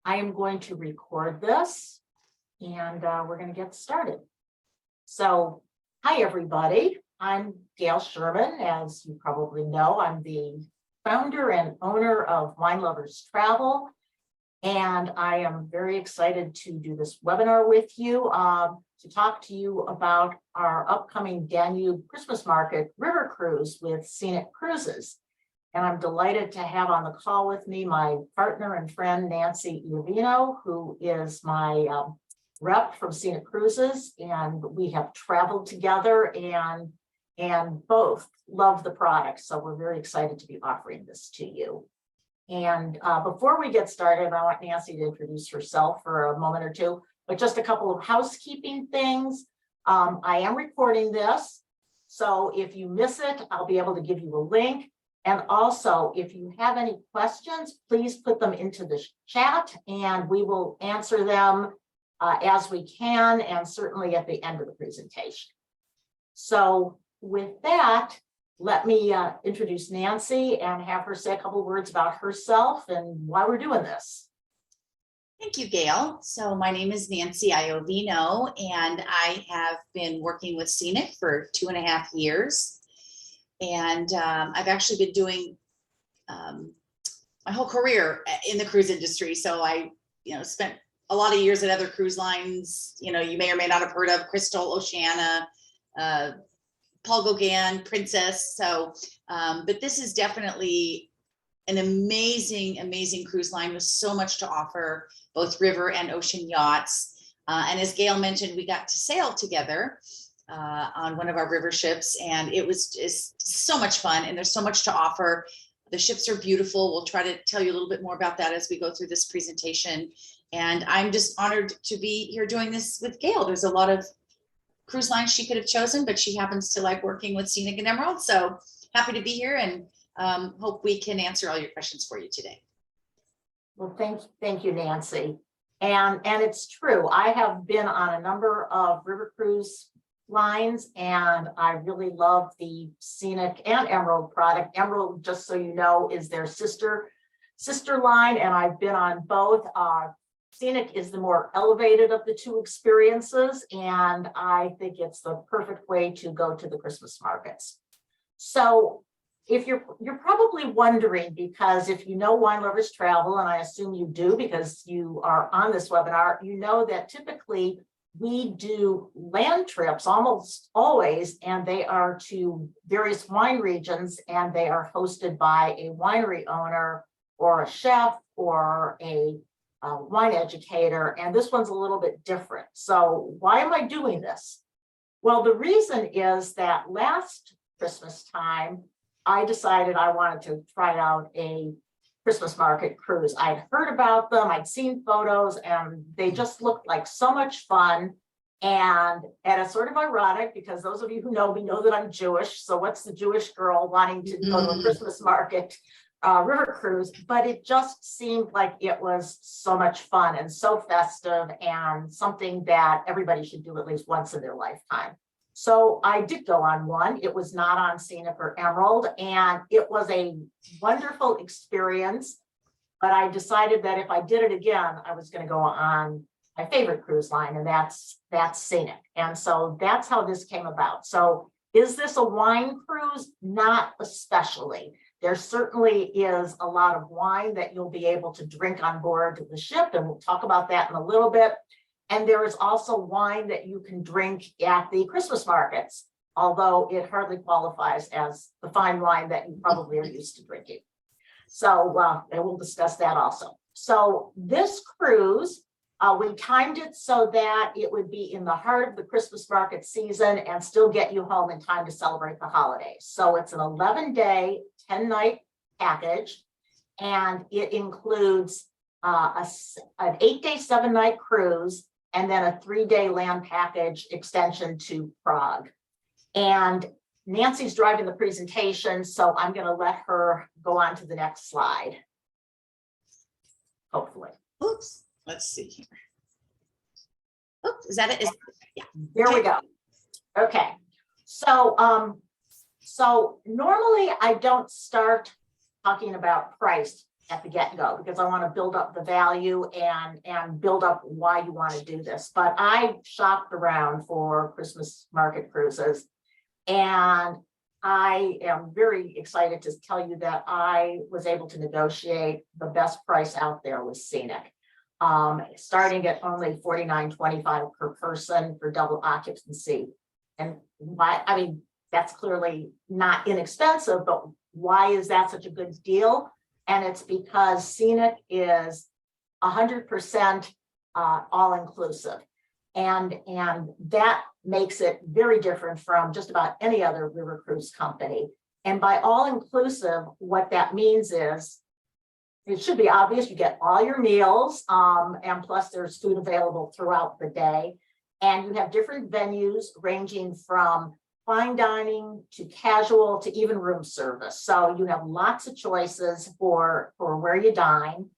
I am going to record this and we're going to get started. So, hi everybody. I'm Gail Sherman. As you probably know, I'm the founder and owner of Wine Lovers Travel. And I am very excited to do this webinar with you to talk to you about our upcoming Danube Christmas Market River Cruise with Scenic Cruises. And I'm delighted to have on the call with me my partner and friend, Nancy Iovino, who is my rep from Scenic Cruises. And we have traveled together and both love the product. So we're very excited to be offering this to you. And before we get started, I want Nancy to introduce herself for a moment or two, but just a couple of housekeeping things. I am recording this, so if you miss it, I'll be able to give you a link. And also, if you have any questions, please put them into the chat and we will answer them as we can, and certainly at the end of the presentation. So with that, let me introduce Nancy and have her say a couple of words about herself and why we're doing this. Thank you, Gail. So my name is Nancy Iovino, and I have been working with Scenic for 2.5 years. And I've actually been doing my whole career in the cruise industry. So I, spent a lot of years at other cruise lines. You may or may not have heard of Crystal, Oceana, Paul Gauguin, Princess. So, but this is definitely an amazing, amazing cruise line with so much to offer, both river and ocean yachts. And as Gail mentioned, we got to sail together on one of our river ships, and it was just so much fun, and there's so much to offer. The ships are beautiful. We'll try to tell you a little bit more about that as we go through this presentation. And I'm just honored to be here doing this with Gail. There's a lot of cruise lines she could have chosen, but she happens to like working with Scenic and Emerald. So happy to be here, and hope we can answer all your questions for you today. Well, thank you, Nancy. And it's true. I have been on a number of river cruise lines, and I really love the Scenic and Emerald product. Emerald, just so you know, is their sister line, and I've been on both. Scenic is the more elevated of the two experiences, and I think it's the perfect way to go to the Christmas markets. So if you're probably wondering, because if you know Wine Lovers Travel, and I assume you do because you are on this webinar, you know that typically we do land trips almost always, and they are to various wine regions, and they are hosted by a winery owner or a chef or a wine educator, and this one's a little bit different. So why am I doing this? Well, the reason is that last Christmas time, I decided I wanted to try out a Christmas market cruise. I'd heard about them, I'd seen photos, and they just looked like so much fun. And it's sort of ironic because those of you who know me know that I'm Jewish. So what's the Jewish girl wanting to go to a Christmas market river cruise? But it just seemed like it was so much fun and so festive, and something that everybody should do at least once in their lifetime. So I did go on one. It was not on Scenic or Emerald, and it was a wonderful experience. But I decided that if I did it again, I was going to go on my favorite cruise line, and that's Scenic. And so that's how this came about. So is this a wine cruise? Not especially. There certainly is a lot of wine that you'll be able to drink on board the ship, and we'll talk about that in a little bit. And there is also wine that you can drink at the Christmas markets, although it hardly qualifies as the fine wine that you probably are used to drinking. So and we'll discuss that also. So this cruise, we timed it so that it would be in the heart of the Christmas market season and still get you home in time to celebrate the holidays. So it's an 11-day, 10-night package, and it includes an 8-day, 7-night cruise, and then a 3-day land package extension to Prague. And Nancy's driving the presentation, so I'm going to let her go on to the next slide. Hopefully. Oops. Let's see here. Oops, is that it? Yeah. There we go. Okay. So normally I don't start talking about price at the get-go, because I want to build up the value and build up why you want to do this. But I shopped around for Christmas market cruises, and I am very excited to tell you that I was able to negotiate the best price out there with Scenic. Starting at only $49.25 per person for double occupancy. And why, I mean, that's clearly not inexpensive, but why is that such a good deal? And it's because Scenic is 100% all-inclusive. And that makes it very different from just about any other river cruise company. And by all-inclusive, what that means is, it should be obvious, you get all your meals, and plus there's food available throughout the day. And you have different venues ranging from fine dining to casual to even room service. So you have lots of choices for where you dine.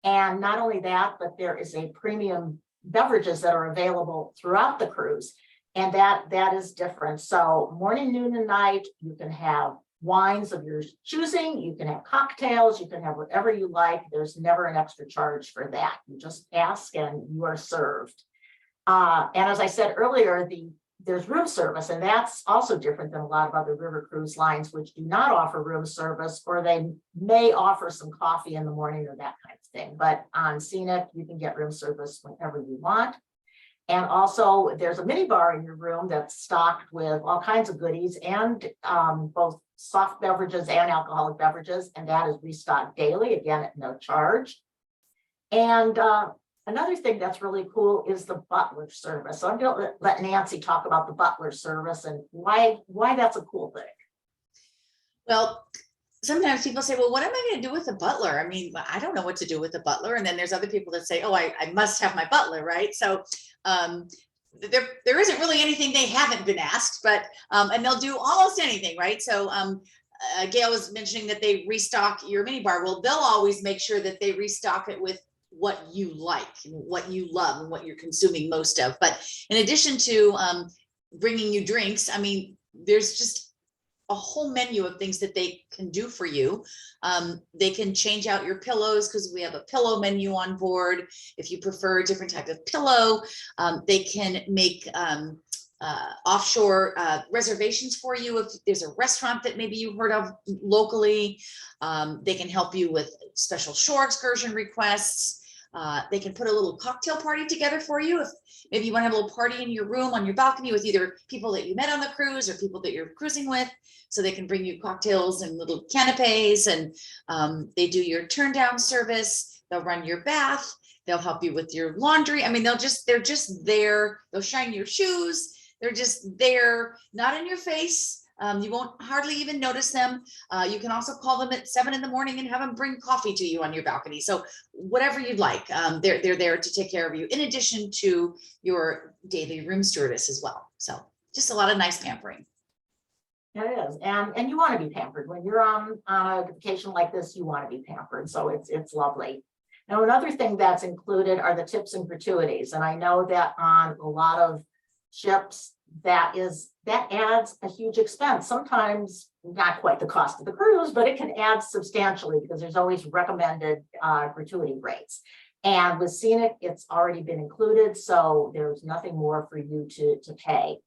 And not only that, but there is a premium beverages that are available throughout the cruise. And that is different. So morning, noon, and night, you can have wines of your choosing, you can have cocktails, you can have whatever you like. There's never an extra charge for that. You just ask and you are served. And as I said earlier, there's room service, and that's also different than a lot of other river cruise lines, which do not offer room service, or they may offer some coffee in the morning or that kind of thing. But on Scenic, you can get room service whenever you want. And also there's a mini bar in your room that's stocked with all kinds of goodies, and both soft beverages and alcoholic beverages, and that is restocked daily, again, at no charge. And another thing that's really cool is the butler service. So I'm going to let Nancy talk about the butler service and why that's a cool thing. Well, sometimes people say, well, what am I going to do with a butler? I mean, I don't know what to do with a butler. And then there's other people that say, oh, I must have my butler, right? So there isn't really anything they haven't been asked, but and they'll do almost anything, right? So Gail was mentioning that they restock your minibar. Well, they'll always make sure that they restock it with what you like, and what you love, and what you're consuming most of. But in addition to bringing you drinks, I mean, there's just a whole menu of things that they can do for you. They can change out your pillows, because we have a pillow menu on board. If you prefer a different type of pillow, they can make offshore reservations for you. If there's a restaurant that maybe you heard of locally, they can help you with special shore excursion requests. They can put a little cocktail party together for you. If maybe you want to have a little party in your room on your balcony with either people that you met on the cruise or people that you're cruising with, so they can bring you cocktails and little canapes, and they do your turn down service. They'll run your bath. They'll help you with your laundry. I mean, they're just there. They'll shine your shoes. They're just there, not in your face. You won't hardly even notice them. You can also call them at 7 in the morning and have them bring coffee to you on your balcony. So whatever you'd like, they're there to take care of you, in addition to your daily room stewardess as well. So just a lot of nice pampering. It is, and you want to be pampered when you're on a vacation like this. You want to be pampered, so it's lovely. Now, another thing that's included are the tips and gratuities, and I know that on a lot of ships that adds a huge expense. Sometimes not quite the cost of the cruise, but it can add substantially, because there's always recommended gratuity rates. And with Scenic, it's already been included, so there's nothing more for you to pay.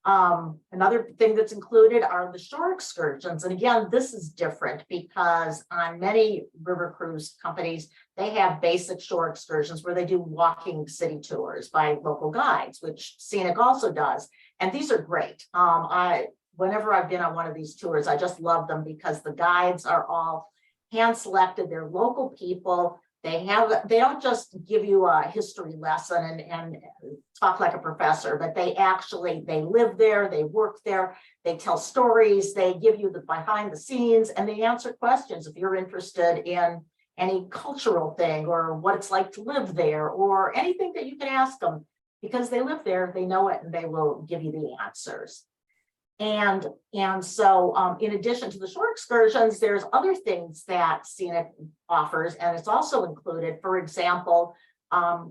Another thing that's included are the shore excursions. And again, this is different because on many river cruise companies, they have basic shore excursions where they do walking city tours by local guides, which Scenic also does. And these are great. Whenever I've been on one of these tours, I just love them because the guides are all hand-selected. They're local people. They don't just give you a history lesson and talk like a professor, but they live there, they work there, they tell stories, they give you the behind the scenes, and they answer questions if you're interested in any cultural thing or what it's like to live there or anything that you can ask them, because they live there, they know it, and they will give you the answers. And so in addition to the shore excursions, there's other things that Scenic offers, and it's also included. For example,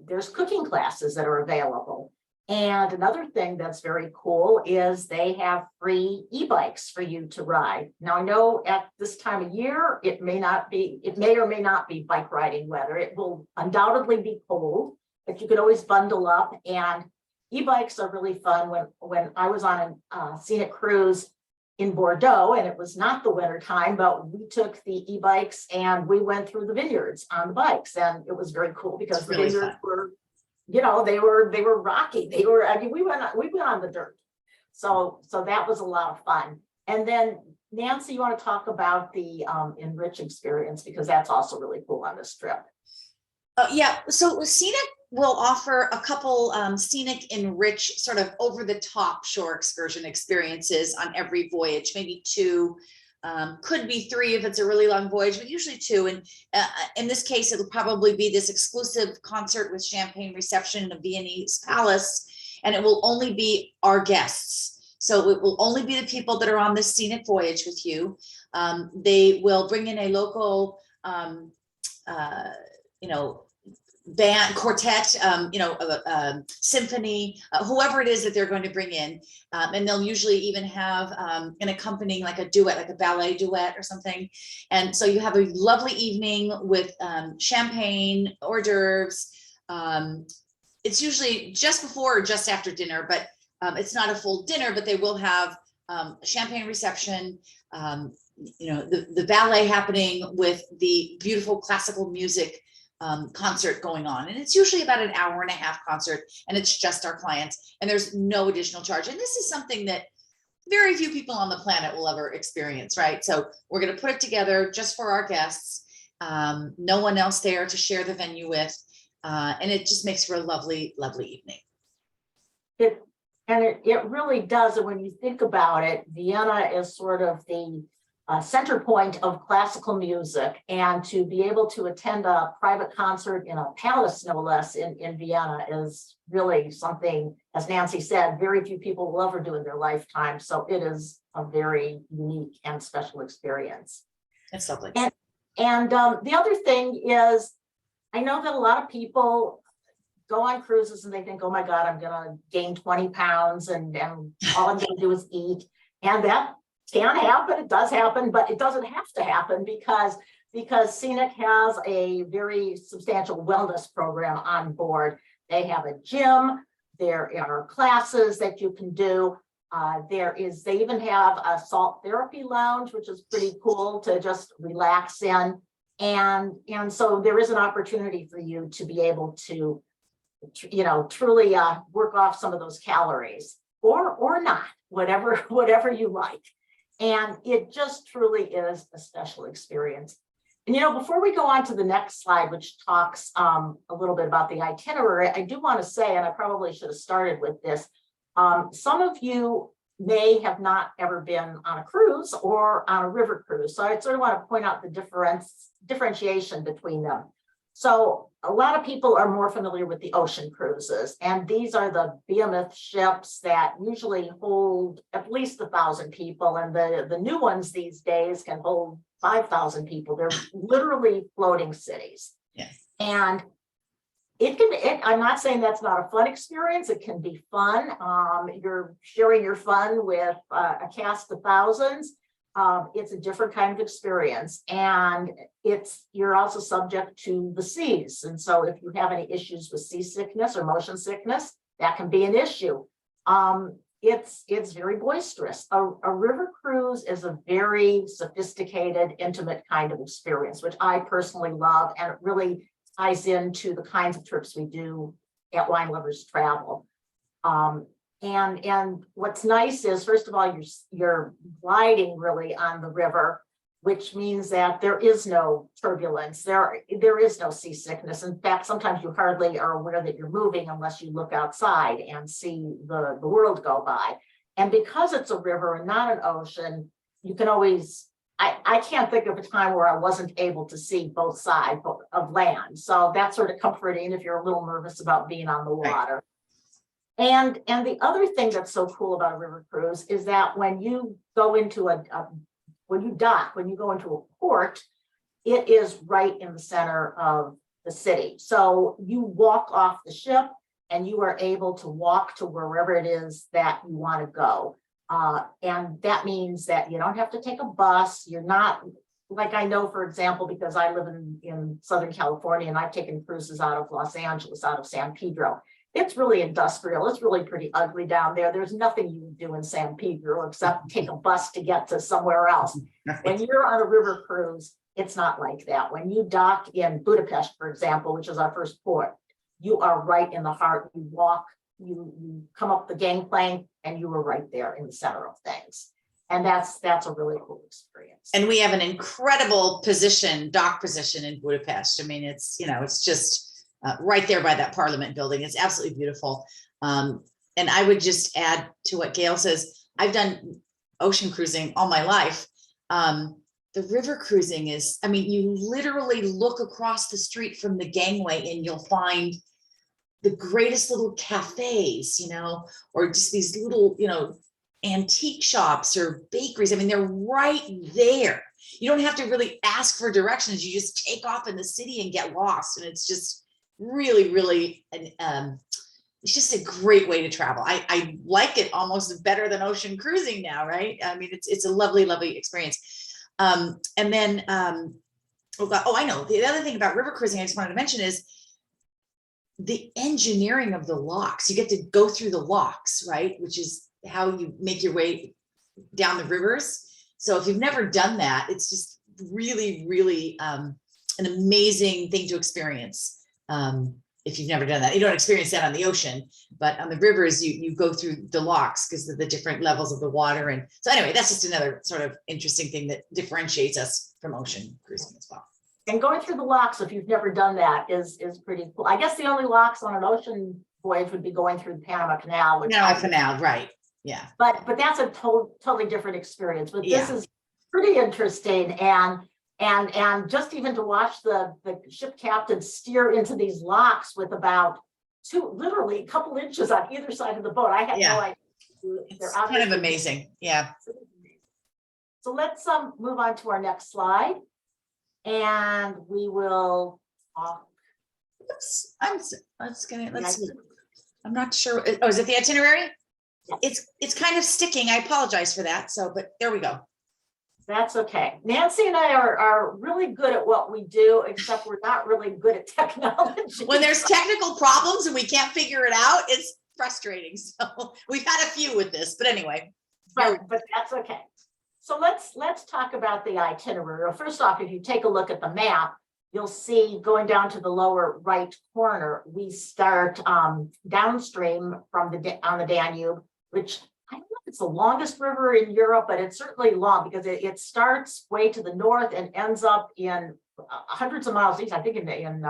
there's cooking classes that are available. And another thing that's very cool is they have free e-bikes for you to ride. Now, I know at this time of year, it may or may not be bike riding weather. It will undoubtedly be cold, but you can always bundle up, and e-bikes are really fun. When I was on a scenic cruise in Bordeaux, and it was not the winter time, but we took the e-bikes and we went through the vineyards on the bikes, and it was very cool because It's the really vineyards fun. were, they were rocky. I mean, we went on the dirt. So that was a lot of fun. And then Nancy, you want to talk about the Enrich experience, because that's also really cool on this trip. Yeah, so Scenic will offer a couple Scenic Enrich sort of over the top shore excursion experiences on every voyage, maybe 2, could be 3 if it's a really long voyage, but usually 2. And in this case, it'll probably be this exclusive concert with champagne reception in a Viennese palace, and it will only be our guests. So it will only be the people that are on this scenic voyage with you. They will bring in a local, band, quartet, symphony, whoever it is that they're going to bring in. And they'll usually even have an accompanying, like a duet, like a ballet duet or something. And so you have a lovely evening with champagne, hors d'oeuvres. It's usually just before or just after dinner, but it's not a full dinner, but they will have a champagne reception, the ballet happening with the beautiful classical music concert going on. And it's usually about an 1.5-hour concert, and it's just our clients, and there's no additional charge. And this is something that very few people on the planet will ever experience, right? So we're going to put it together just for our guests, no one else there to share the venue with. And it just makes for a lovely, lovely evening. It really does. And when you think about it, Vienna is sort of the center point of classical music, and to be able to attend a private concert in a palace, no less, in Vienna is really something, as Nancy said, very few people will ever do in their lifetime. So it is a very unique and special experience. It's lovely. And the other thing is, I know that a lot of people go on cruises and they think, oh my God, I'm gonna gain 20 pounds and all I'm gonna do is eat. And that can happen, it does happen, but it doesn't have to happen because Scenic has a very substantial wellness program on board. They have a gym, there are classes that you can do. They even have a salt therapy lounge, which is pretty cool to just relax in. And so there is an opportunity for you to be able to, truly work off some of those calories or not, whatever you like. And it just truly is a special experience. And, before we go on to the next slide, which talks a little bit about the itinerary, I do want to say, and I probably should have started with this, some of you may have not ever been on a cruise or on a river cruise. So I sort of want to point out the differentiation between them. So a lot of people are more familiar with the ocean cruises, and these are the behemoth ships that usually hold at least 1,000 people, and the new ones these days can hold 5,000 people. They're literally floating cities. Yes. And I'm not saying that's not a fun experience. It can be fun. You're sharing your fun with a cast of thousands. It's a different kind of experience, and you're also subject to the seas. And so if you have any issues with seasickness or motion sickness, that can be an issue. It's very boisterous. A river cruise is a very sophisticated, intimate kind of experience, which I personally love, and it really ties into the kinds of trips we do at Wine Lovers Travel. And what's nice is, first of all, you're gliding really on the river, which means that there is no turbulence. There is no seasickness. In fact, sometimes you hardly are aware that you're moving unless you look outside and see the world go by. And because it's a river and not an ocean, you can always, I can't think of a time where I wasn't able to see both sides of land. So that's sort of comforting if you're a little nervous about being on the water. Right. And the other thing that's so cool about a river cruise is that when you go into when you go into a port, it is right in the center of the city. So you walk off the ship and you are able to walk to wherever it is that you want to go. And that means that you don't have to take a bus. You're not, like I know, for example, because I live in Southern California and I've taken cruises out of Los Angeles, out of San Pedro. It's really industrial. It's really pretty ugly down there. There's nothing you can do in San Pedro except take a bus to get to somewhere else. When you're on a river cruise, it's not like that. When you dock in Budapest, for example, which is our first port, you are right in the heart. You walk, you come up the gangplank, and you are right there in the center of things. And that's a really cool experience. And we have an incredible dock position in Budapest. I mean, it's, it's just right there by that Parliament building. It's absolutely beautiful. And I would just add to what Gail says, I've done ocean cruising all my life. The river cruising is, I mean, you literally look across the street from the gangway and you'll find the greatest little cafes, or just these little, antique shops or bakeries. I mean, they're right there. You don't have to really ask for directions. You just take off in the city and get lost. And it's just really, really, it's just a great way to travel. I like it almost better than ocean cruising now, right? I mean, it's a lovely, lovely experience. And then, I know the other thing about river cruising I just wanted to mention is the engineering of the locks. You get to go through the locks, right? Which is how you make your way down the rivers. So if you've never done that, it's just really, really an amazing thing to experience. If you've never done that, you don't experience that on the ocean, but on the rivers, you go through the locks because of the different levels of the water. And so anyway, that's just another sort of interesting thing that differentiates us from ocean cruising as well. And going through the locks, if you've never done that, is pretty cool. I guess the only locks on an ocean voyage would be going through the Panama Canal. Panama Canal, right? Yeah. But that's a totally different experience. But this is pretty interesting, and just even to watch the ship captain steer into these locks with about literally a couple inches on either side of the boat. I had no idea. It's kind of amazing. Yeah. So let's move on to our next slide. And we will talk. Oops, I'm not sure. Oh, is it the itinerary? Yes. It's kind of sticking. I apologize for that. So, but there we go. That's okay. Nancy and I are really good at what we do, except we're not really good at technology. When there's technical problems and we can't figure it out, it's frustrating. So we've had a few with this, but anyway. But that's okay. So let's talk about the itinerary. Well, first off, if you take a look at the map, you'll see going down to the lower right corner, we start downstream on the Danube, which I don't know if it's the longest river in Europe, but it's certainly long because it starts way to the north and ends up in hundreds of miles east. I think in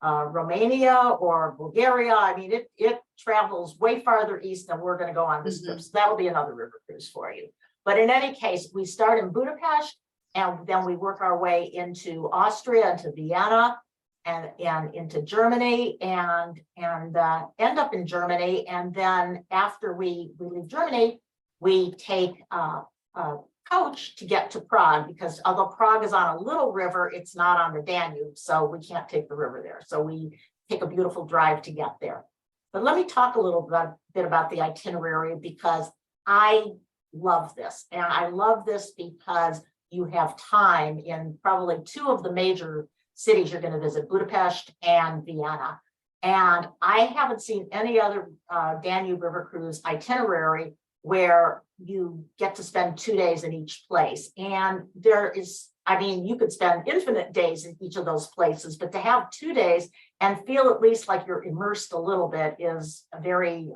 Romania or Bulgaria. I mean, it travels way farther east than we're going to go on this trip. So that'll be another river cruise for you. But in any case, we start in Budapest and then we work our way into Austria, into Vienna, and into Germany, and end up in Germany. And then after we leave Germany, we take a coach to get to Prague, because although Prague is on a little river, it's not on the Danube, so we can't take the river there. So we take a beautiful drive to get there. But let me talk a little bit about the itinerary, because I love this. And I love this because you have time in probably two of the major cities you're going to visit, Budapest and Vienna. And I haven't seen any other Danube River cruise itinerary where you get to spend 2 days in each place. And there is, I mean, you could spend infinite days in each of those places, but to have 2 days and feel at least like you're immersed a little bit is very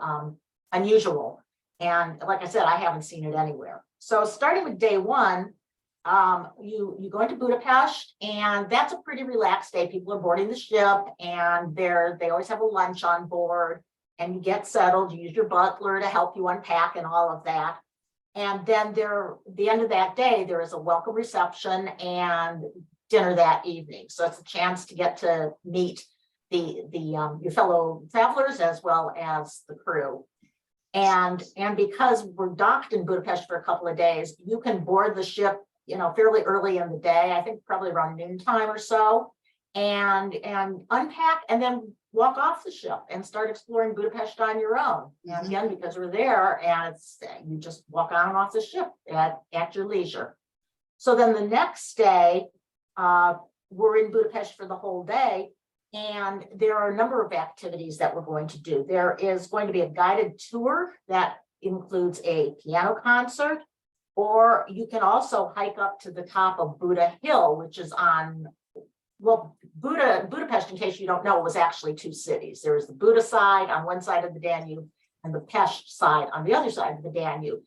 unusual. And like I said, I haven't seen it anywhere. So starting with day one, you go into Budapest, and that's a pretty relaxed day. People are boarding the ship, and they always have a lunch on board, and you get settled. You use your butler to help you unpack and all of that. And then the end of that day, there is a welcome reception and dinner that evening. So it's a chance to get to meet your fellow travelers as well as the crew. And because we're docked in Budapest for a couple of days, you can board the ship, fairly early in the day. I think probably around noontime or so. and unpack and then walk off the ship and start exploring Budapest on your own. And again, because we're there and you just walk on and off the ship at your leisure. So then the next day, we're in Budapest for the whole day. And there are a number of activities that we're going to do. There is going to be a guided tour that includes a piano concert, or you can also hike up to the top of Buda Hill, which is on, well, Budapest, in case you don't know, was actually two cities. There was the Buda side on one side of the Danube and the Pest side on the other side of the Danube.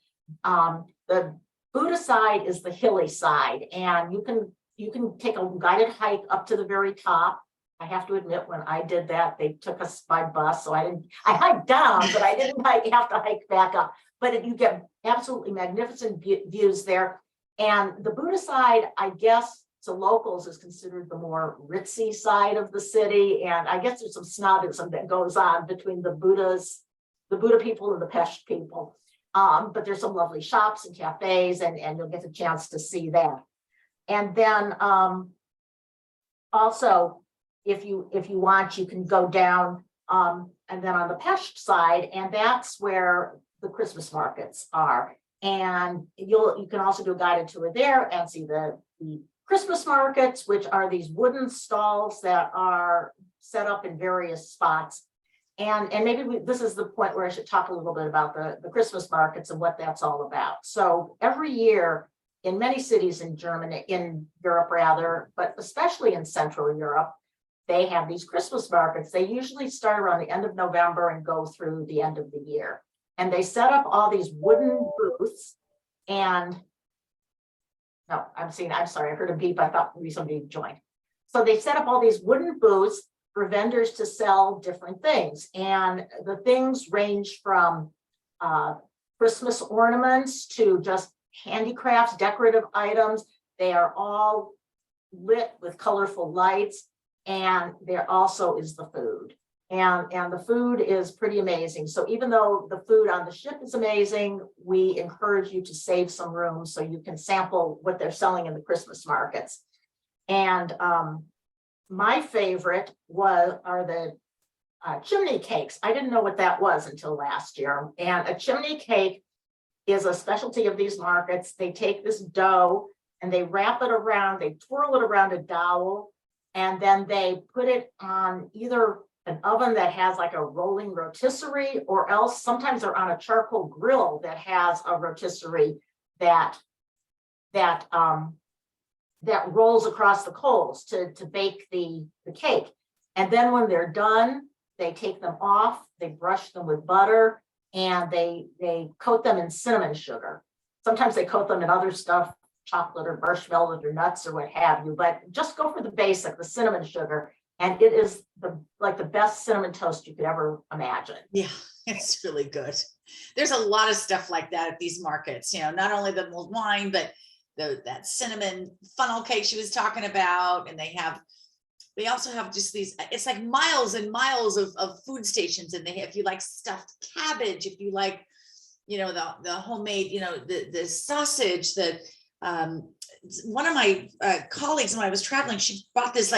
The Buda side is the hilly side, and you can take a guided hike up to the very top. I have to admit, when I did that, they took us by bus, so I hiked down, but I didn't have to hike back up. But you get absolutely magnificent views there. And the Buda side, I guess, to locals is considered the more ritzy side of the city. And I guess there's some snobism that goes on between the Buda people and the Pest people. But there's some lovely shops and cafes, and you'll get a chance to see that. And then also, if you want, you can go down and then on the Pest side, and that's where the Christmas markets are. And you can also do a guided tour there and see the Christmas markets, which are these wooden stalls that are set up in various spots. And maybe this is the point where I should talk a little bit about the Christmas markets and what that's all about. So every year in many cities in Europe rather, but especially in Central Europe, they have these Christmas markets. They usually start around the end of November and go through the end of the year. And they set up all these wooden booths. And no, I'm sorry, I heard a beep. I thought maybe somebody joined. So they set up all these wooden booths for vendors to sell different things. And the things range from Christmas ornaments to just handicrafts, decorative items. They are all lit with colorful lights. And there also is the food. And the food is pretty amazing. So even though the food on the ship is amazing, we encourage you to save some room so you can sample what they're selling in the Christmas markets. And my favorite are the chimney cakes. I didn't know what that was until last year. And a chimney cake is a specialty of these markets. They take this dough and they wrap it around, they twirl it around a dowel, and then they put it on either an oven that has like a rolling rotisserie, or else sometimes they're on a charcoal grill that has a rotisserie that rolls across the coals to bake the cake. And then when they're done, they take them off, they brush them with butter, and they coat them in cinnamon sugar. Sometimes they coat them in other stuff, chocolate or marshmallows or nuts or what have you, but just go for the basic, the cinnamon sugar. And it is the best cinnamon toast you could ever imagine. Yeah, it's really good. There's a lot of stuff like that at these markets, not only the mulled wine, but that cinnamon funnel cake she was talking about. And they also have just these, it's like miles and miles of food stations. And if you like stuffed cabbage, if you like, the homemade, the sausage, one of my colleagues, when I was traveling, she bought this,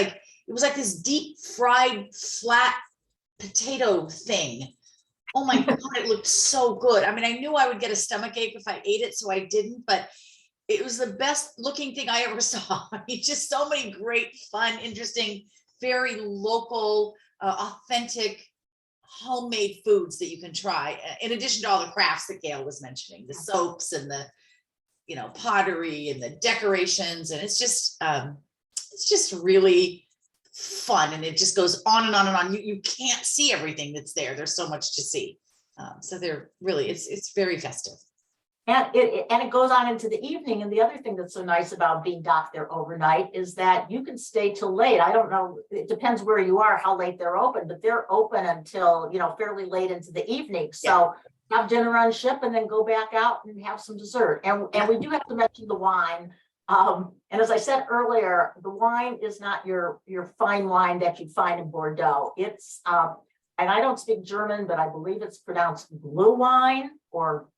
it was like this deep fried flat potato thing. Oh my God, it looked so good. I mean, I knew I would get a stomach ache if I ate it, so I didn't, but it was the best looking thing I ever saw. I mean, just so many great, fun, interesting, very local, authentic, homemade foods that you can try, in addition to all the crafts that Gail was mentioning, the soaps and the pottery and the decorations. And it's just really fun. And it just goes on and on and on. You can't see everything that's there. There's so much to see. So they're really, it's very festive. And it goes on into the evening. And the other thing that's so nice about being docked there overnight is that you can stay till late. I don't know, it depends where you are, how late they're open, but they're open until, fairly late into the evening. So have dinner on ship and then go back out and have some dessert. And we do have to mention the wine. And as I said earlier, the wine is not your fine wine that you'd find in Bordeaux. It's, and I don't speak German, but I believe it's pronounced blue wine or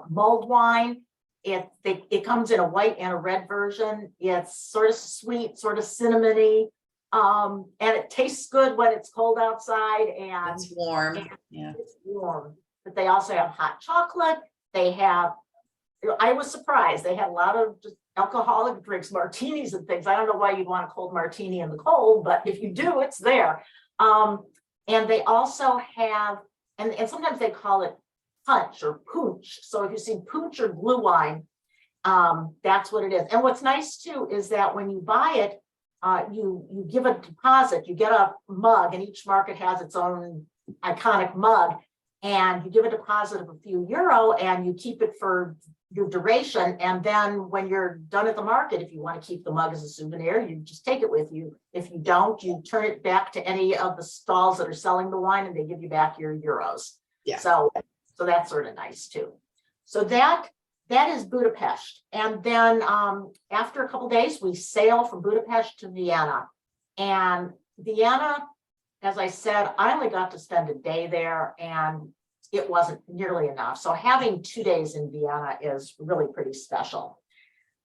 mulled wine. It comes in a white and a red version. It's sort of sweet, sort of cinnamony. And it tastes good when it's cold outside and It's warm. Yeah. it's warm. But they also have hot chocolate. They have, I was surprised. They had a lot of just alcoholic drinks, martinis and things. I don't know why you'd want a cold martini in the cold, but if you do, it's there. And they also have, and sometimes they call it punch or pooch. So if you see pooch or blue wine, that's what it is. And what's nice too is that when you buy it, you give a deposit, you get a mug, and each market has its own iconic mug, and you give a deposit of a few euro and you keep it for your duration. And then when you're done at the market, if you want to keep the mug as a souvenir, you just take it with you. If you don't, you turn it back to any of the stalls that are selling the wine and they give you back your euros. Yeah. So that's sort of nice too. So that is Budapest. And then after a couple of days, we sail from Budapest to Vienna. And Vienna, as I said, I only got to spend a day there and it wasn't nearly enough. So having 2 days in Vienna is really pretty special.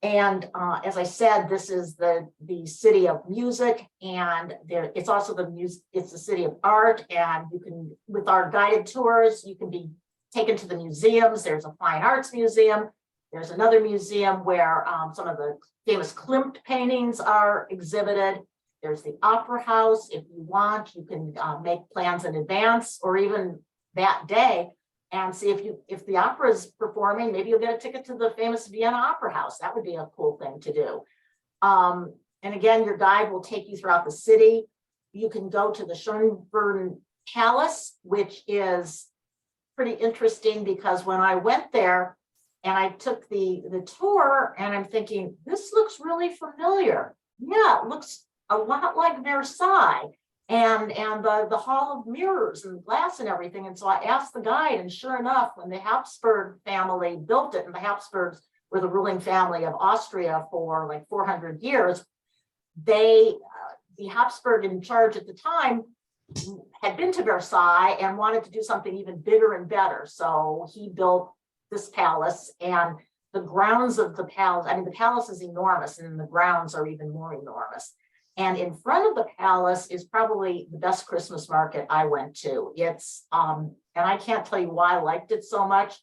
And as I said, this is the city of music, and it's also it's the city of art. And you can, with our guided tours, you can be taken to the museums. There's a fine arts museum. There's another museum where some of the famous Klimt paintings are exhibited. There's the opera house. If you want, you can make plans in advance or even that day and see if the opera is performing. Maybe you'll get a ticket to the famous Vienna Opera House. That would be a cool thing to do. And again, your guide will take you throughout the city. You can go to the Schönbrunn Palace, which is pretty interesting because when I went there and I took the tour and I'm thinking, this looks really familiar. Yeah, it looks a lot like Versailles. And the Hall of Mirrors and glass and everything. And so I asked the guide, and sure enough, when the Habsburg family built it, and the Habsburgs were the ruling family of Austria for like 400 years, the Habsburg in charge at the time had been to Versailles and wanted to do something even bigger and better. So he built this palace, and the grounds of the palace, I mean, the palace is enormous, and the grounds are even more enormous. And in front of the palace is probably the best Christmas market I went to. It's, and I can't tell you why I liked it so much,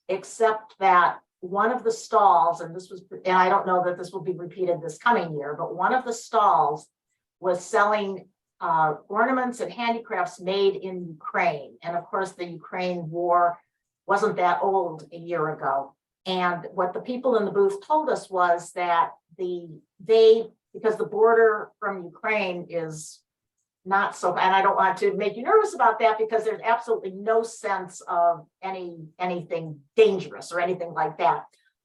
except that one of the stalls, and I don't know that this will be repeated this coming year, but one of the stalls was selling ornaments and handicrafts made in Ukraine. And of course, the Ukraine war wasn't that old a year ago. And what the people in the booth told us was that because the border from Ukraine is not so, and I don't want to make you nervous about that because there's absolutely no sense of anything dangerous or anything like that.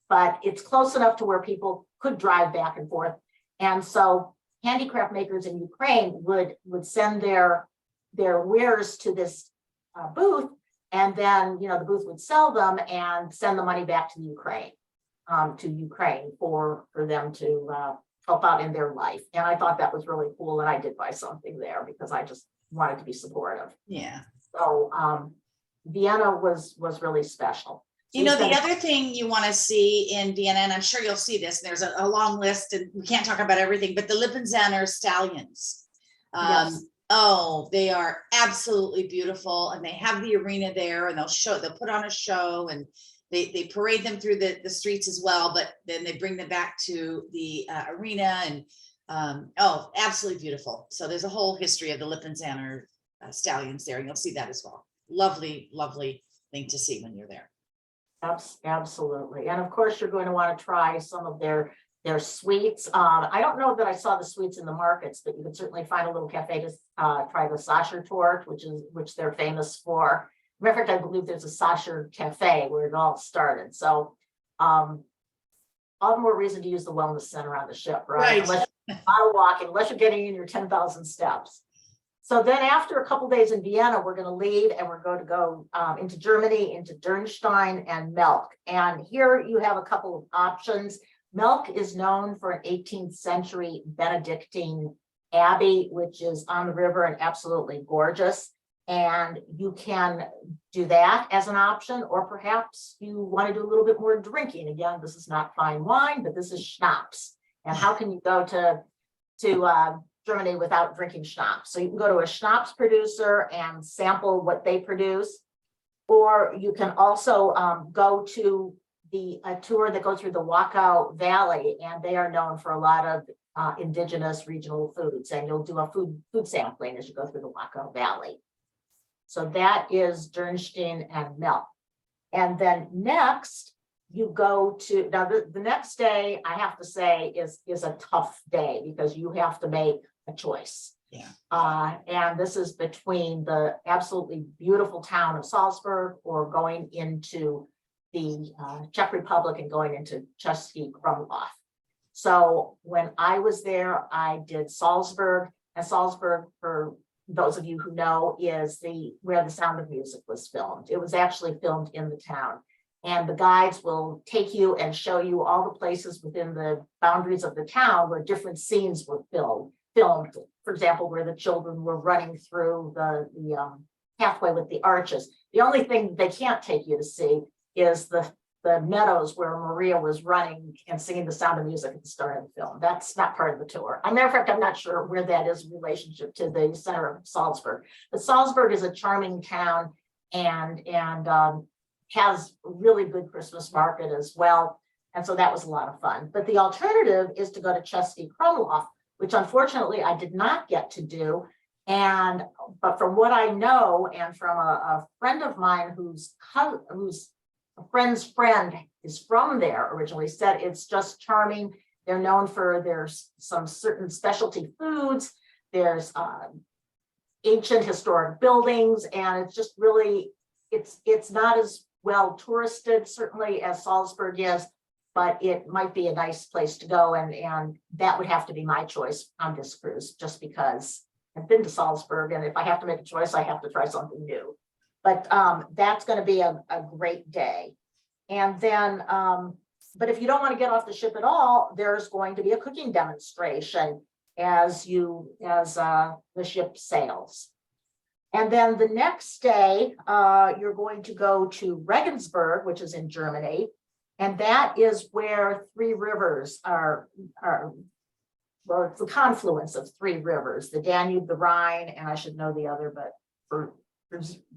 But it's close enough to where people could drive back and forth. And so handicraft makers in Ukraine would send their wares to this booth, and then the booth would sell them and send the money back to Ukraine, for them to help out in their life. And I thought that was really cool. And I did buy something there because I just wanted to be supportive. Yeah. So Vienna was really special. So the other thing you want to see in Vienna, and I'm sure you'll see this, and there's a long list and we can't talk about everything, but the Lippenzaner stallions. Yes. Oh, they are absolutely beautiful. And they have the arena there, and they'll put on a show, and they parade them through the streets as well, but then they bring them back to the arena, and absolutely beautiful. So there's a whole history of the Lippenzaner stallions there, and you'll see that as well. Lovely, lovely thing to see when you're there. Absolutely. And of course, you're going to want to try some of their sweets. I don't know that I saw the sweets in the markets, but you can certainly find a little cafe to try the Sacher torte, which they're famous for. Matter of fact, I believe there's a Sacher cafe where it all started. So all the more reason to use the wellness center on the ship, right? Unless you're not walking, unless you're getting in your 10,000 steps. So then after a couple days in Vienna, we're going to leave and we're going to go into Germany, into Dürnstein and Melk. And here you have a couple of options. Melk is known for an 18th century Benedictine abbey, which is on the river and absolutely gorgeous. And you can do that as an option, or perhaps you want to do a little bit more drinking. Again, this is not fine wine, but this is schnapps. And how can you go to Germany without drinking schnapps. So you can go to a schnapps producer and sample what they produce. Or you can also go to a tour that goes through the Wachau Valley, and they are known for a lot of indigenous regional foods. And you'll do a food sampling as you go through the Wachau Valley. So that is Dürnstein and Milk. And then next, you go to, now the next day, I have to say, is a tough day because you have to make a choice. Yeah. And this is between the absolutely beautiful town of Salzburg or going into the Czech Republic and going into Český Krumlov. So when I was there, I did Salzburg, and Salzburg, for those of you who know, is where The Sound of Music was filmed. It was actually filmed in the town. And the guides will take you and show you all the places within the boundaries of the town where different scenes were filmed. For example, where the children were running through the pathway with the arches. The only thing they can't take you to see is the meadows where Maria was running and singing The Sound of Music at the start of the film. That's not part of the tour. As a matter of fact, I'm not sure where that is in relationship to the center of Salzburg. But Salzburg is a charming town and has a really good Christmas market as well. And so that was a lot of fun. But the alternative is to go to Český Krumlov, which unfortunately I did not get to do. But from what I know, and from a friend of mine who's a friend's friend is from there originally, said it's just charming. They're known for there's some certain specialty foods. There's ancient historic buildings, and it's just really, it's not as well touristed certainly as Salzburg is, but it might be a nice place to go, and that would have to be my choice on this cruise, just because I've been to Salzburg, and if I have to make a choice, I have to try something new. But that's going to be a great day. And then, but if you don't want to get off the ship at all, there's going to be a cooking demonstration as the ship sails. And then the next day, you're going to go to Regensburg, which is in Germany. And that is where three rivers are, well, it's the confluence of three rivers, the Danube, the Rhine, and I should know the other, but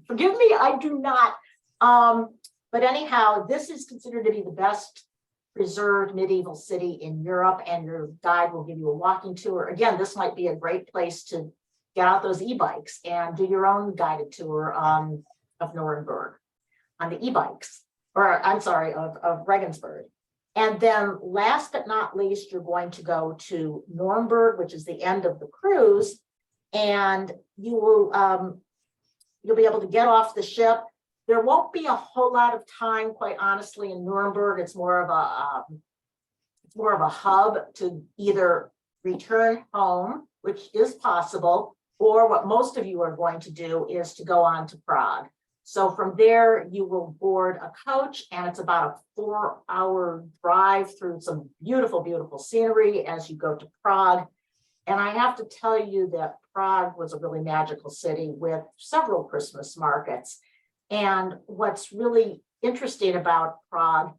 forgive me, I do not. But anyhow, this is considered to be the best preserved medieval city in Europe, and your guide will give you a walking tour. Again, this might be a great place to get out those e-bikes and do your own guided tour of Nuremberg on the e-bikes, or I'm sorry, of Regensburg. And then last but not least, you're going to go to Nuremberg, which is the end of the cruise, and you will you'll be able to get off the ship. There won't be a whole lot of time, quite honestly, in Nuremberg. It's more of a hub to either return home, which is possible, or what most of you are going to do is to go on to Prague. So from there, you will board a coach, and it's about a 4-hour drive through some beautiful, beautiful scenery as you go to Prague. And I have to tell you that Prague was a really magical city with several Christmas markets. And what's really interesting about Prague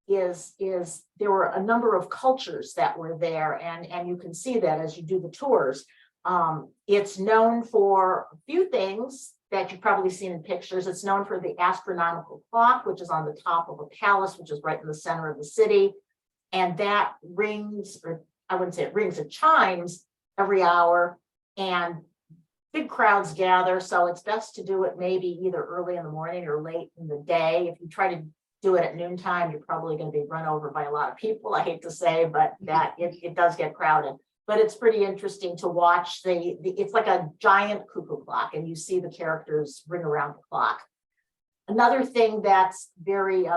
is there were a number of cultures that were there, and you can see that as you do the tours. It's known for a few things that you've probably seen in pictures. It's known for the astronomical clock, which is on the top of a palace, which is right in the center of the city. And that rings, or I wouldn't say it rings, it chimes every hour, and big crowds gather. So it's best to do it maybe either early in the morning or late in the day. If you try to do it at noontime, you're probably going to be run over by a lot of people, I hate to say, but that it does get crowded. But it's pretty interesting to watch it's like a giant cuckoo clock, and you see the characters ring around the clock. Another thing that's very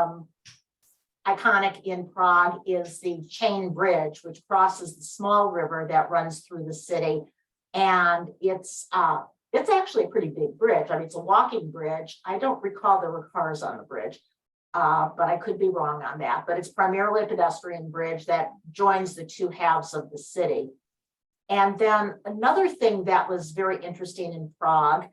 iconic in Prague is the chain bridge, which crosses the small river that runs through the city. And it's actually a pretty big bridge. I mean, it's a walking bridge. I don't recall there were cars on the bridge, but I could be wrong on that. But it's primarily a pedestrian bridge that joins the two halves of the city. And then another thing that was very interesting in Prague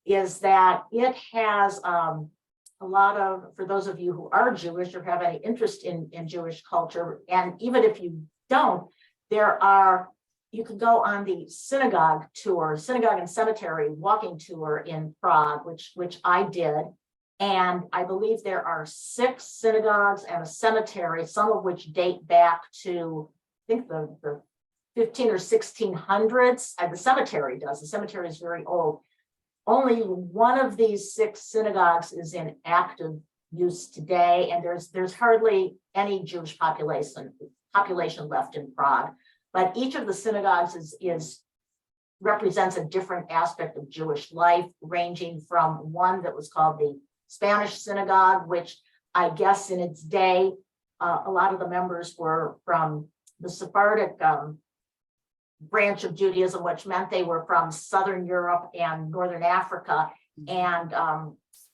is that it has a lot of, for those of you who are Jewish or have any interest in Jewish culture, and even if you don't, there are you could go on the synagogue tour, synagogue and cemetery walking tour in Prague, which I did. And I believe there are 6 synagogues and a cemetery, some of which date back to, I think the 15 or 1600s. The cemetery does. The cemetery is very old. Only one of these 6 synagogues is in active use today, and there's hardly any Jewish population left in Prague. But each of the synagogues represents a different aspect of Jewish life, ranging from one that was called the Spanish synagogue, which I guess in its day, a lot of the members were from the Sephardic branch of Judaism, which meant they were from Southern Europe and Northern Africa. And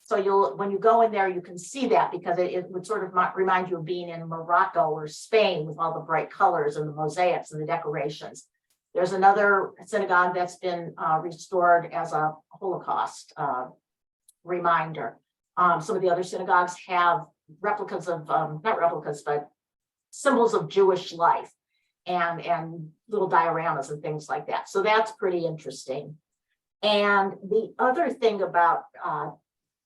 so when you go in there, you can see that, because it would sort of remind you of being in Morocco or Spain with all the bright colors and the mosaics and the decorations. There's another synagogue that's been restored as a Holocaust reminder. Some of the other synagogues have replicas of, not replicas, but symbols of Jewish life and little dioramas and things like that. So that's pretty interesting. And the other thing about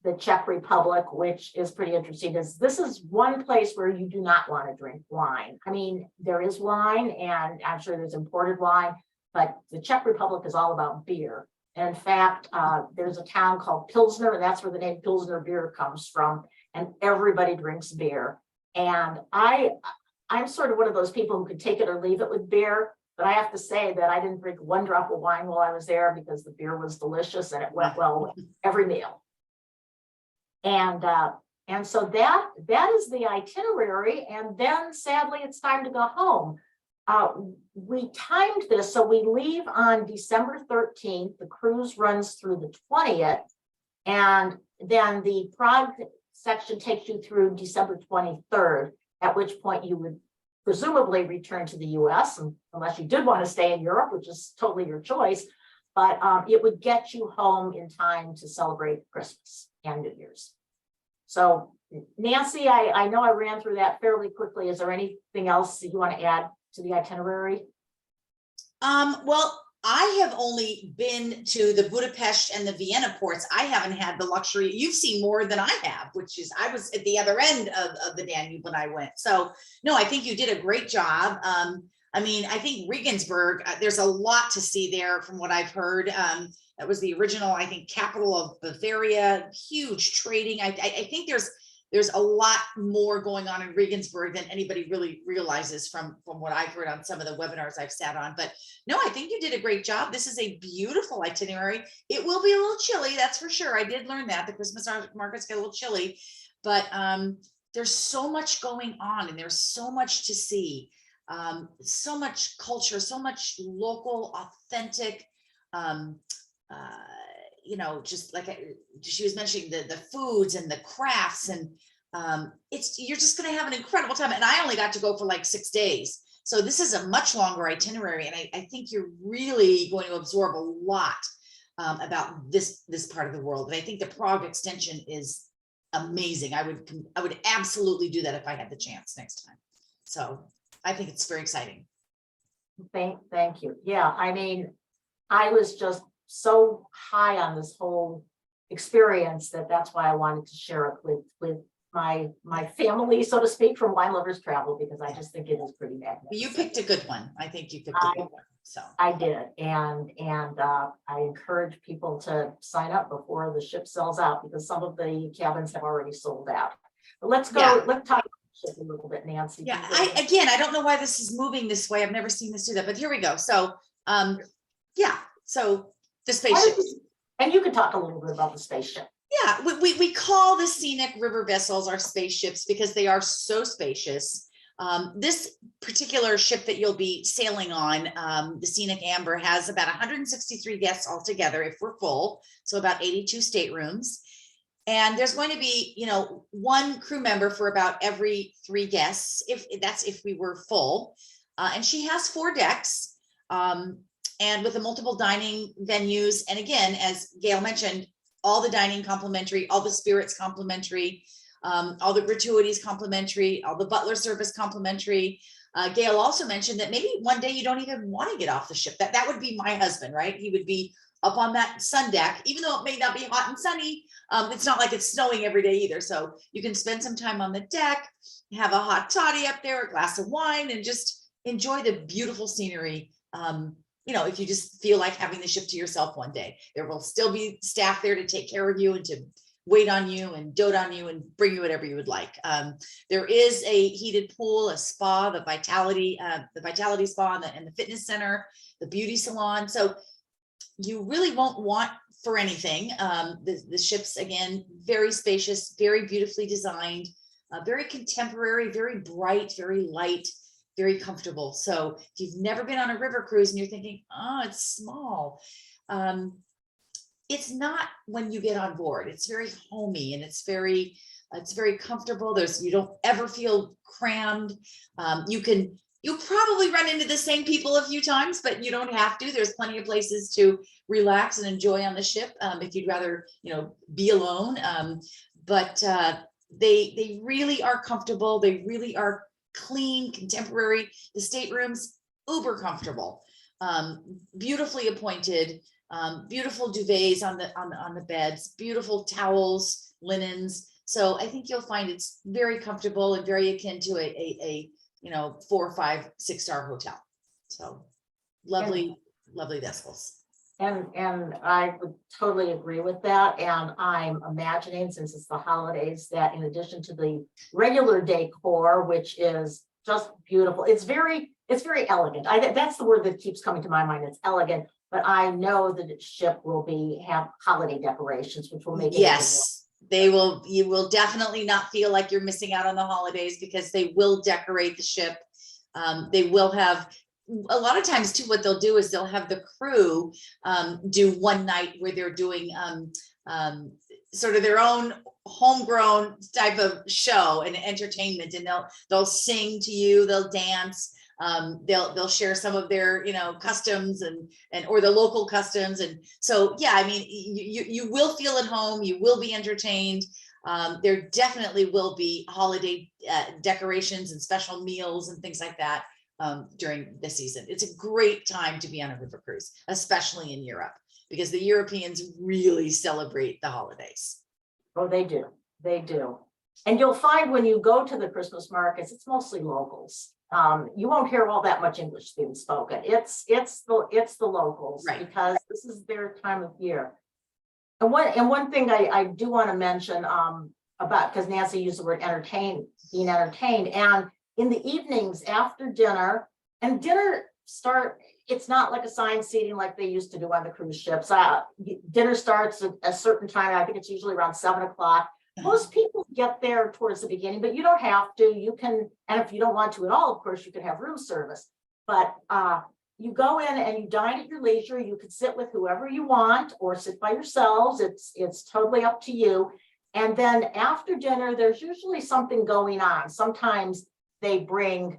the Czech Republic, which is pretty interesting, is this is one place where you do not want to drink wine. I mean, there is wine, and I'm sure there's imported wine, but the Czech Republic is all about beer. And in fact, there's a town called Pilsner, and that's where the name Pilsner beer comes from, and everybody drinks beer. And I'm sort of one of those people who could take it or leave it with beer, but I have to say that I didn't drink 1 drop of wine while I was there, because the beer was delicious and it went well with every meal. And so that is the itinerary. And then sadly, it's time to go home. We timed this, so we leave on December 13th. The cruise runs through the 20th, and then the Prague section takes you through December 23rd, at which point you would presumably return to the US, unless you did want to stay in Europe, which is totally your choice. But it would get you home in time to celebrate Christmas and New Year's. So Nancy, I know I ran through that fairly quickly. Is there anything else that you want to add to the itinerary? Well, I have only been to the Budapest and the Vienna ports. I haven't had the luxury. You've seen more than I have, which is, I was at the other end of the Danube when I went. So no, I think you did a great job. I mean, I think Regensburg, there's a lot to see there from what I've heard. That was the original, I think, capital of Bavaria, huge trading. I think there's a lot more going on in Regensburg than anybody really realizes from what I've heard on some of the webinars I've sat on. But no, I think you did a great job. This is a beautiful itinerary. It will be a little chilly, that's for sure. I did learn that the Christmas markets get a little chilly, but there's so much going on and there's so much to see. So much culture, so much local, authentic, you know, just like she was mentioning, the foods and the crafts, and you're just going to have an incredible time. And I only got to go for like 6 days. So this is a much longer itinerary. And I think you're really going to absorb a lot about this part of the world. And I think the Prague extension is amazing. I would absolutely do that if I had the chance next time. So I think it's very exciting. Thank you. Yeah, I mean, I was just so high on this whole experience that's why I wanted to share it with my family, so to speak, from Wine Lovers Travel, because I just think it is pretty magnificent. You picked a good one. I think you picked a good one. So I did, and I encourage people to sign up before the ship sells out, because some of the cabins have already sold out. But let's go. Yeah. Let's talk a little bit, Nancy. Yeah, I don't know why this is moving this way. I've never seen this do that, but here we go. So yeah, so the spaceship. And you can talk a little bit about the spaceship. Yeah, we call the scenic river vessels our spaceships because they are so spacious. This particular ship that you'll be sailing on, the Scenic Amber, has about 163 guests altogether if we're full, so about 82 staterooms. And there's going to be, you know, 1 crew member for about every 3 guests, if we were full. And she has 4 decks, and with the multiple dining venues. And again, as Gail mentioned, all the dining complimentary, all the spirits complimentary, all the gratuities complimentary, all the butler service complimentary. Gail also mentioned that maybe one day you don't even want to get off the ship. That would be my husband, right? He would be up on that sun deck, even though it may not be hot and sunny. It's not like it's snowing every day either. So you can spend some time on the deck, have a hot toddy up there, a glass of wine, and just enjoy the beautiful scenery. You know, if you just feel like having the ship to yourself one day, there will still be staff there to take care of you and to wait on you and dote on you and bring you whatever you would like. There is a heated pool, a spa, the Vitality Spa and the fitness center, the beauty salon. So you really won't want for anything. The ship's, again, very spacious, very beautifully designed, very contemporary, very bright, very light, very comfortable. So if you've never been on a river cruise and you're thinking, oh, it's small, it's not when you get on board. It's very homey and it's very comfortable. You don't ever feel crammed. You'll probably run into the same people a few times, but you don't have to. There's plenty of places to relax and enjoy on the ship if you'd rather, be alone. But they really are comfortable. They really are clean, contemporary. The staterooms, uber comfortable, beautifully appointed, beautiful duvets on the beds, beautiful towels, linens. So I think you'll find it's very comfortable and very akin to a 4, 5, 6-star hotel. So lovely vessels. And I would totally agree with that. And I'm imagining, since it's the holidays, that in addition to the regular decor, which is just beautiful, it's very elegant. That's the word that keeps coming to my mind. It's elegant. But I know that the ship will have holiday decorations, which will make it. Yes, they will. You will definitely not feel like you're missing out on the holidays because they will decorate the ship. They will have, a lot of times too, what they'll do is they'll have the crew do one night where they're doing sort of their own homegrown type of show and entertainment, and they'll sing to you, they'll dance, they'll share some of their customs and or the local customs. And so yeah, I mean, you will feel at home, you will be entertained. There definitely will be holiday decorations and special meals and things like that during the season. It's a great time to be on a river cruise, especially in Europe, because the Europeans really celebrate the holidays. Oh, they do. They do. And you'll find when you go to the Christmas markets, it's mostly locals. You won't hear all that much English being spoken. It's the locals, right? Because this is their time of year. And one thing I do want to mention about, because Nancy used the word being entertained, and in the evenings after dinner, and it's not like assigned seating like they used to do on the cruise ships. Dinner starts at a certain time. I think it's usually around 7 o'clock. Most people get there towards the beginning, but you don't have to. You can, and if you don't want to at all, of course, you can have room service. But you go in and you dine at your leisure. You can sit with whoever you want or sit by yourselves. It's totally up to you. And then after dinner, there's usually something going on. Sometimes they bring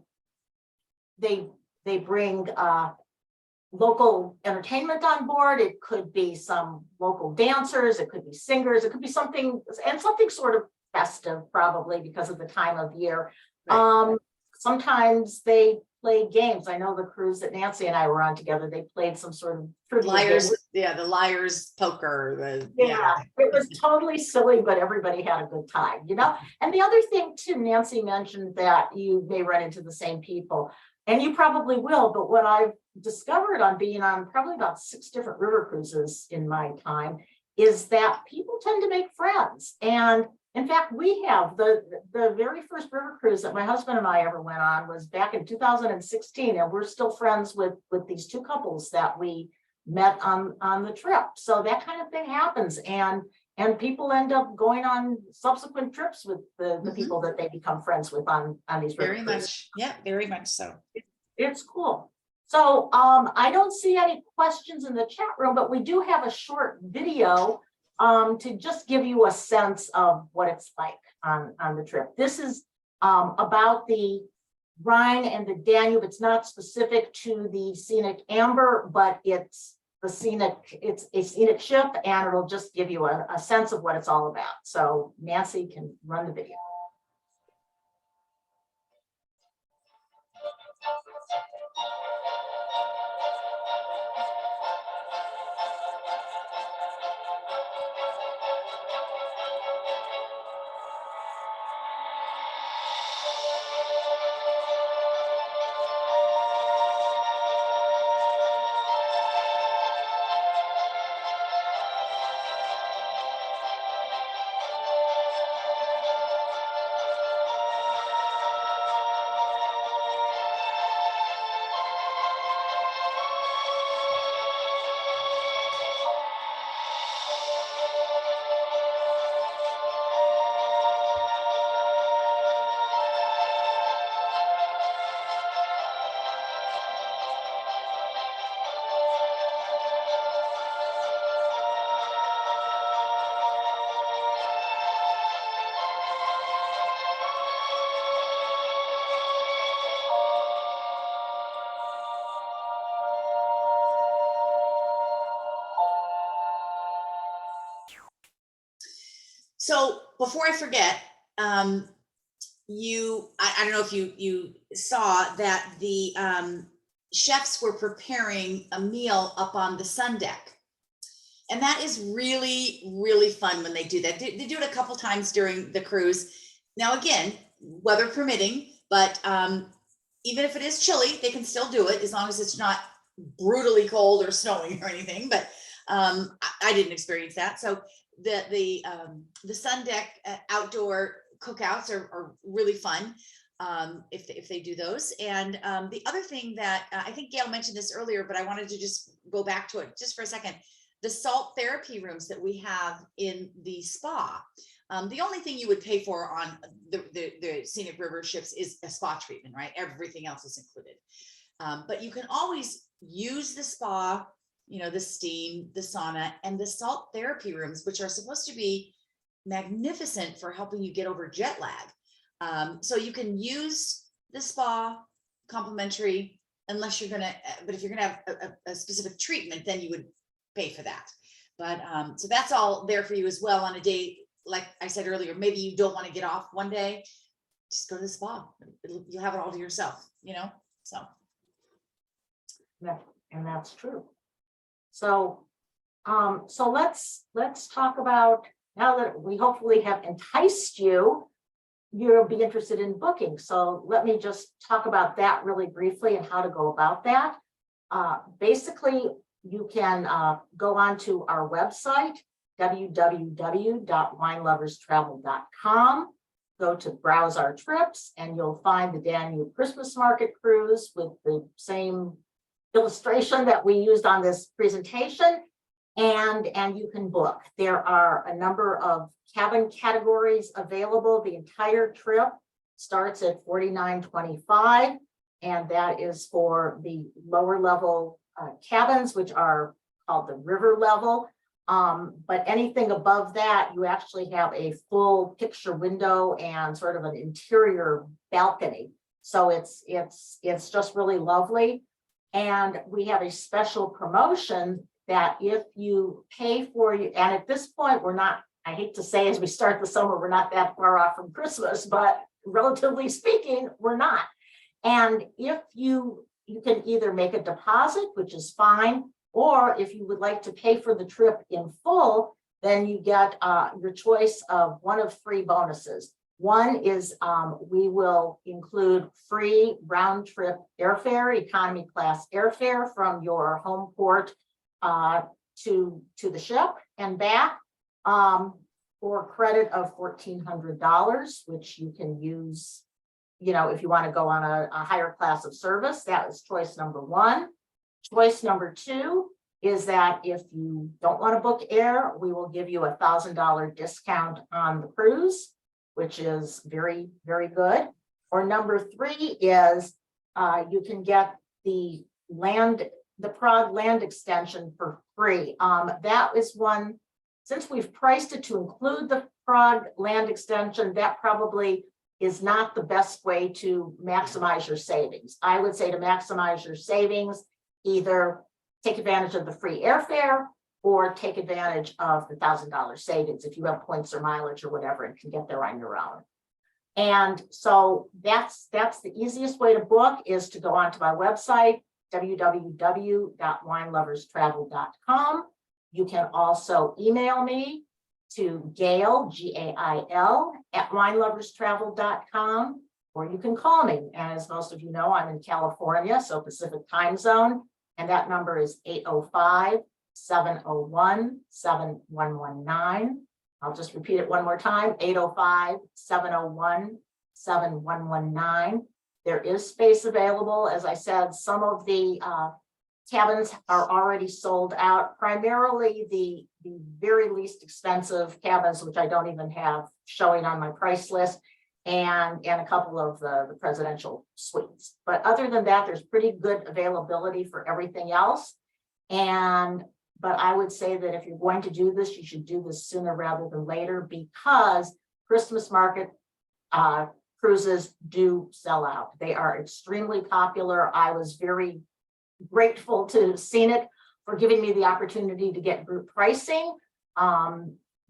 local entertainment on board. It could be some local dancers, it could be singers, it could be something sort of festive, probably because of the time of year. Right. Sometimes they play games. I know the cruise that Nancy and I were on together, they played some sort of liars. Yeah, the liars poker. It was totally silly, but everybody had a good time, And the other thing too, Nancy mentioned that you may run into the same people, and you probably will, but what I've discovered on being on probably about 6 different river cruises in my time is that people tend to make friends. And in fact, we have the very first river cruise that my husband and I ever went on was back in 2016, and we're still friends with these 2 couples that we met on the trip. So that kind of thing happens, and people end up going on subsequent trips with the people that they become friends with on these river cruises. Very much, yeah, very much so. It's cool. So I don't see any questions in the chat room, but we do have a short video to just give you a sense of what it's like on the trip. This is about the Rhine and the Danube. It's not specific to the Scenic Amber, but it's a scenic ship, and it'll just give you a sense of what it's all about. So Nancy can run the video. So before I forget, I don't know if you saw that the chefs were preparing a meal up on the sun deck. And that is really, really fun when they do that. They do it a couple times during the cruise. Now, again, weather permitting, but even if it is chilly, they can still do it as long as it's not brutally cold or snowing or anything. But I didn't experience that. So the sun deck outdoor cookouts are really fun if they do those. And the other thing that I think Gail mentioned this earlier, but I wanted to just go back to it just for a second. The salt therapy rooms that we have in the spa. The only thing you would pay for on the scenic river ships is a spa treatment, right? Everything else is included. But you can always use the spa, the steam, the sauna, and the salt therapy rooms, which are supposed to be magnificent for helping you get over jet lag. So you can use the spa complimentary, unless you're gonna, but if you're gonna have a specific treatment, then you would pay for that. But so that's all there for you as well on a day. Like I said earlier, maybe you don't want to get off one day, just go to the spa. You'll have it all to yourself, so. Yeah, and that's true. So, so let's talk about, now that we hopefully have enticed you, you'll be interested in booking. So let me just talk about that really briefly and how to go about that. Basically, you can go onto our website, www.wineloverstravel.com, go to browse our trips, and you'll find the Danube Christmas Market Cruise with the same illustration that we used on this presentation, and you can book. There are a number of cabin categories available. The entire trip starts at $49.25, and that is for the lower level cabins, which are called the river level. But anything above that, you actually have a full picture window and sort of an interior balcony. So it's just really lovely. And we have a special promotion that if you pay for you, and at this point, we're not, I hate to say as we start the summer, we're not that far off from Christmas, but relatively speaking, we're not. And if you can either make a deposit, which is fine, or if you would like to pay for the trip in full, then you get your choice of one of three bonuses. One is we will include free round trip airfare, economy class airfare from your home port to the ship and back for a credit of $1,400, which you can use, if you want to go on a higher class of service. That is choice number one. Choice number two is that if you don't want to book air, we will give you a $1,000 discount on the cruise, which is very, very good. Or number three is you can get the Prague land extension for free. That is one, since we've priced it to include the Prague land extension, that probably is not the best way to maximize your savings. I would say to maximize your savings, either take advantage of the free airfare or take advantage of the $1,000 savings if you have points or mileage or whatever and can get there on your own. And so that's the easiest way to book, is to go onto my website, www.wineloverstravel.com. You can also email me to Gail, Gail, @wineloverstravel.com, or you can call me. And as most of you know, I'm in California, so Pacific time zone, and that number is 805-701-7119. I'll just repeat it one more time, 805-701-7119. There is space available. As I said, some of the cabins are already sold out, primarily the very least expensive cabins, which I don't even have showing on my price list, and a couple of the presidential suites. But other than that, there's pretty good availability for everything else. But I would say that if you're going to do this, you should do this sooner rather than later, because Christmas market cruises do sell out. They are extremely popular. I was very grateful to Scenic for giving me the opportunity to get group pricing.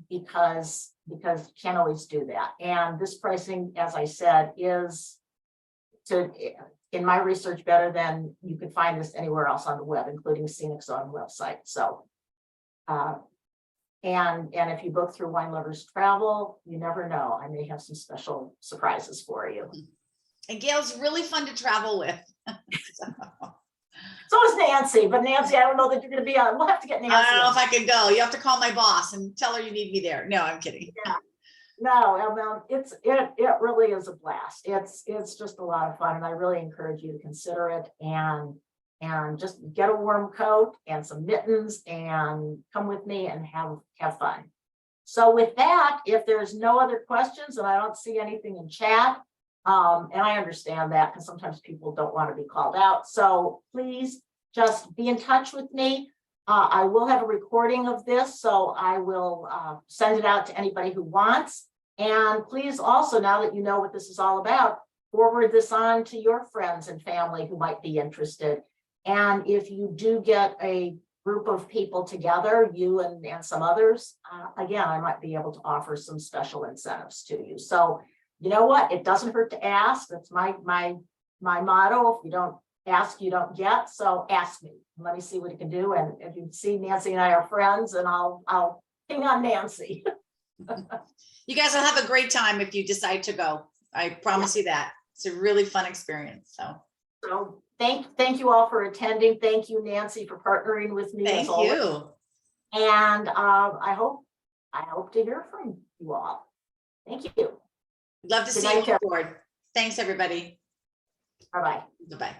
because you can't always do that. And this pricing, as I said, is in my research, better than you could find this anywhere else on the web, including Scenic's own website. So, and if you book through Wine Lovers Travel, you never know. I may have some special surprises for you. And Gail's really fun to travel with. So is Nancy, but Nancy, I don't know that you're going to be on. We'll have to get Nancy. I don't know if I can go. You have to call my boss and tell her you need me there. No, I'm kidding. Yeah. No, it really is a blast. It's just a lot of fun, and I really encourage you to consider it and just get a warm coat and some mittens and come with me and have fun. So with that, if there's no other questions, and I don't see anything in chat, and I understand that because sometimes people don't want to be called out. So please just be in touch with me. I will have a recording of this, so I will send it out to anybody who wants. And please also, now that you know what this is all about, forward this on to your friends and family who might be interested. And if you do get a group of people together, you and some others, again, I might be able to offer some special incentives to you. So you know what? It doesn't hurt to ask. That's my motto. If you don't ask, you don't get. So ask me. Let me see what you can do. And if you see, Nancy and I are friends, and I'll ping on Nancy. You guys will have a great time if you decide to go. I promise you that. It's a really fun experience. So thank you all for attending. Thank you, Nancy, for partnering with me. Thank you. And I hope to hear from you all. Thank you. Love to see you on board. Thanks, everybody. Bye-bye. Bye-bye.